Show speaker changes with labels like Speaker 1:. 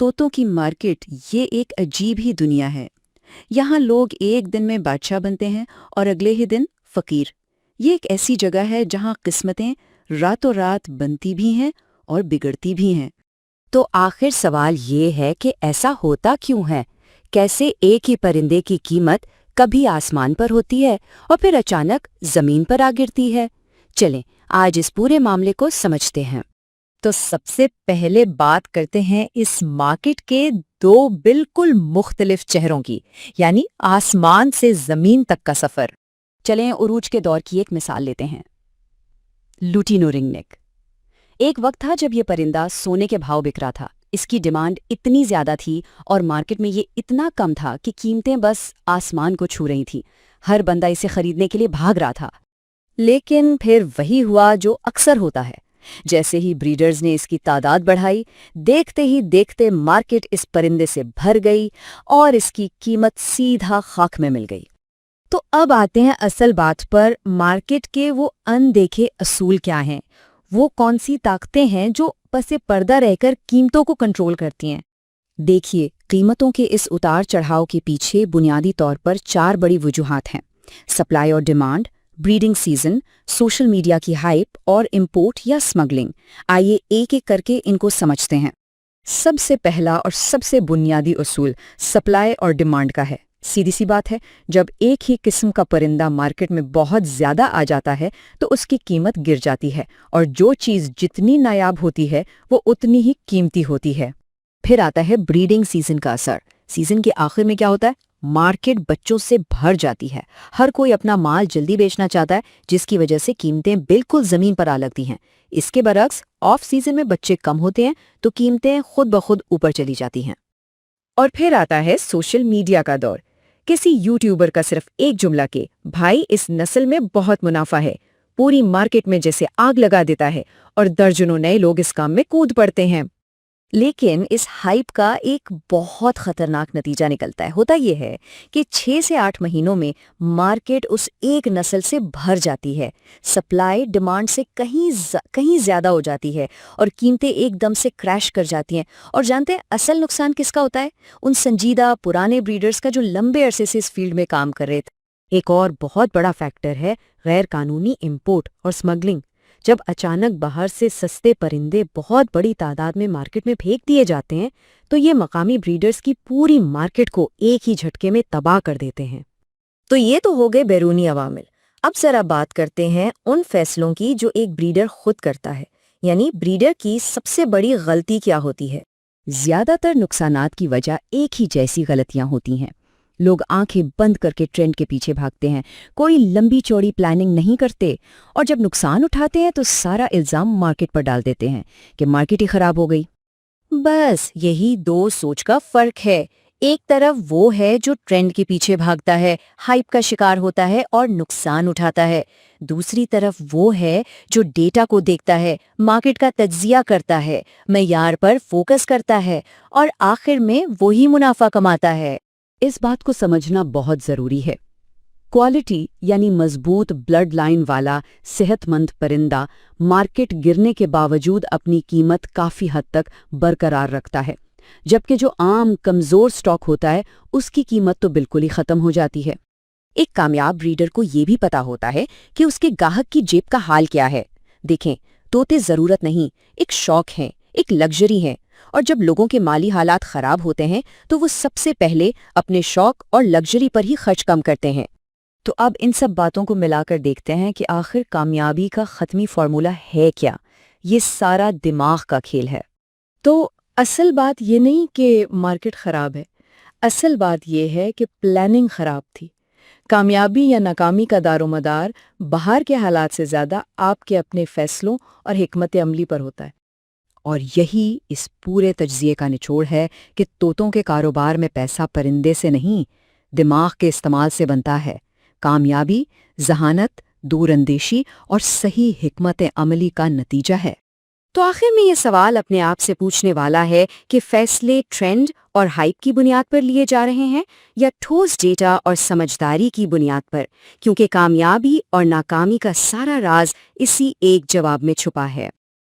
Speaker 1: तोतों की मार्केट ये एक अजीब ही दुनिया है। यहाँ लोग एक दिन में बादशाह बनते हैं और अगले ही दिन फकीर। ये एक ऐसी जगह है जहाँ किस्मतें रातों रात बनती भी हैं और बिगड़ती भी हैं।
Speaker 2: तो आखिर सवाल ये है कि ऐसा होता क्यों है? कैसे एक ही परिंदे की कीमत कभी आसमान पर होती है और फिर अचानक जमीन पर आ गिरती है? चलें, आज इस पूरे मामले को समझते हैं।
Speaker 3: तो सबसे पहले बात करते हैं इस मार्केट के दो बिल्कुल मुख्तलिफ चेहरों की, यानी आसमान से जमीन तक का सफर।
Speaker 2: चलें उरूज के दौर की एक मिसाल लेते हैं। Lutino ringneck. एक वक्त था जब ये परिंदा सोने के भाव बिक रहा था। इसकी डिमांड इतनी ज्यादा थी और मार्केट में ये इतना कम था कि कीमतें बस आसमान को छू रही थीं। हर बंदा इसे खरीदने के लिए भाग रहा था।
Speaker 3: लेकिन फिर वही हुआ जो अक्सर होता है। जैसे ही ब्रीडर्स ने इसकी तादाद बढ़ाई, देखते ही देखते मार्केट इस परिंदे से भर गई और इसकी कीमत सीधा खाक में मिल गई। तो अब आते हैं असल बात पर। मार्केट के वो अनदेखे असूल क्या हैं? वो कौन सी ताकतें हैं जो पसे पर्दा रहकर कीमतों को कंट्रोल करती हैं?
Speaker 2: देखिए, कीमतों के इस उतार चढ़ाव के पीछे बुनियादी तौर पर 4 बड़ी वजूहात हैं: सप्लाई और demand, breeding season, social media की हाइप और इंपोर्ट या स्मगलिंग। आइए एक एक करके इनको समझते हैं।
Speaker 3: सबसे पहला और सबसे बुनियादी उसूल सप्लाई और डिमांड का है। सीधी सी बात है, जब एक ही किस्म का परिंदा मार्केट में बहुत ज्यादा आ जाता है तो उसकी कीमत गिर जाती है, और जो चीज जितनी नायाब होती है वो उतनी ही कीमती होती है।
Speaker 2: फिर आता है ब्रीडिंग सीजन का असर। सीजन के आखिर में क्या होता है? मार्केट बच्चों से भर जाती है। हर कोई अपना माल जल्दी बेचना चाहता है, जिसकी वजह से कीमतें बिल्कुल जमीन पर आ लगती हैं। इसके बरक्स ऑफ सीजन में बच्चे कम होते हैं तो कीमतें खुद ब खुद ऊपर चली जाती हैं।
Speaker 3: और फिर आता है सोशल मीडिया का दौर। किसी यूट्यूबर का सिर्फ एक जुमला के भाई इस नस्ल में बहुत मुनाफा है, पूरी मार्केट में जैसे आग लगा देता है और दर्जनों नए लोग इस काम में कूद पड़ते हैं।
Speaker 2: लेकिन इस हाइप का एक बहुत खतरनाक नतीजा निकलता है। होता यह है कि 6 से 8 महीनों में मार्केट उस एक नस्ल से भर जाती है। सप्लाई डिमांड से कहीं ज्यादा हो जाती है और कीमतें एकदम से क्रैश कर जाती हैं। और जानते हैं असल नुकसान किसका होता है? उन संजीदा पुराने ब्रीडर्स का जो लंबे अरसे से इस फील्ड में काम कर रहे थे।
Speaker 3: एक और बहुत बड़ा फैक्टर है गैर कानूनी इंपोर्ट और स्मगलिंग। जब अचानक बाहर से सस्ते परिंदे बहुत बड़ी तादाद में मार्केट में फेंक दिए जाते हैं तो ये मकामी ब्रीडर्स की पूरी मार्केट को एक ही झटके में तबाह कर देते हैं। तो ये तो हो गए बैरूनी अवामिल। अब जरा बात करते हैं उन फैसलों की जो एक ब्रीडर खुद करता है, यानी ब्रीडर की सबसे बड़ी गलती क्या होती है।
Speaker 2: ज्यादातर नुकसानात की वजह एक ही जैसी गलतियां होती हैं। लोग आंखें बंद करके ट्रेंड के पीछे भागते हैं, कोई लंबी चौड़ी प्लानिंग नहीं करते, और जब नुकसान उठाते हैं तो सारा इल्जाम मार्केट पर डाल देते हैं कि मार्केट ही खराब हो गई।
Speaker 3: बस यही दो सोच का फर्क है। एक तरफ वो है जो ट्रेंड के पीछे भागता है, हाइप का शिकार होता है और नुकसान उठाता है। दूसरी तरफ वो है जो डेटा को देखता है, मार्केट का तज्जिया करता है, मेयार पर फोकस करता है और आखिर में वही मुनाफा कमाता है।
Speaker 2: इस बात को समझना बहुत जरूरी है। क्वालिटी यानी मजबूत ब्लड लाइन वाला सेहतमंद परिंदा मार्केट गिरने के बावजूद अपनी कीमत काफी हद तक बरकरार रखता है, जबकि जो आम कमजोर स्टॉक होता है उसकी कीमत तो बिल्कुल ही खत्म हो जाती है। एक कामयाब ब्रीडर को ये भी पता होता है कि उसके ग्राहक की जेब का हाल क्या है। देखें, तोते जरूरत नहीं, एक शौक है, एक लग्जरी है, और जब लोगों के माली हालात खराब होते हैं तो वो सबसे पहले अपने शौक और लग्जरी पर ही खर्च कम करते हैं।
Speaker 3: तो अब इन सब बातों को मिलाकर देखते हैं कि आखिर कामयाबी का खत्मी फॉर्मूला है क्या। ये सारा दिमाग का खेल है। तो असल बात ये नहीं कि मार्केट खराब है, असल बात ये है कि प्लानिंग खराब थी। कामयाबी या नाकामी का दारोमदार बाहर के हालात से ज्यादा आपके अपने फैसलों और हिकमत अमली पर होता है।
Speaker 2: और यही इस पूरे तज्जिए का निचोड़ है कि तोतों के कारोबार में पैसा परिंदे से नहीं, दिमाग के इस्तेमाल से बनता है। कामयाबी ज़हानत, दूरअंदेशी और सही हिकमत अमली का नतीजा है।
Speaker 3: तो आखिर में ये सवाल अपने आप से पूछने वाला है कि फैसले ट्रेंड और हाइप की बुनियाद पर लिए जा रहे हैं या ठोस डेटा और समझदारी की बुनियाद पर, क्योंकि कामयाबी और नाकामी का सारा राज इसी एक जवाब में छुपा है।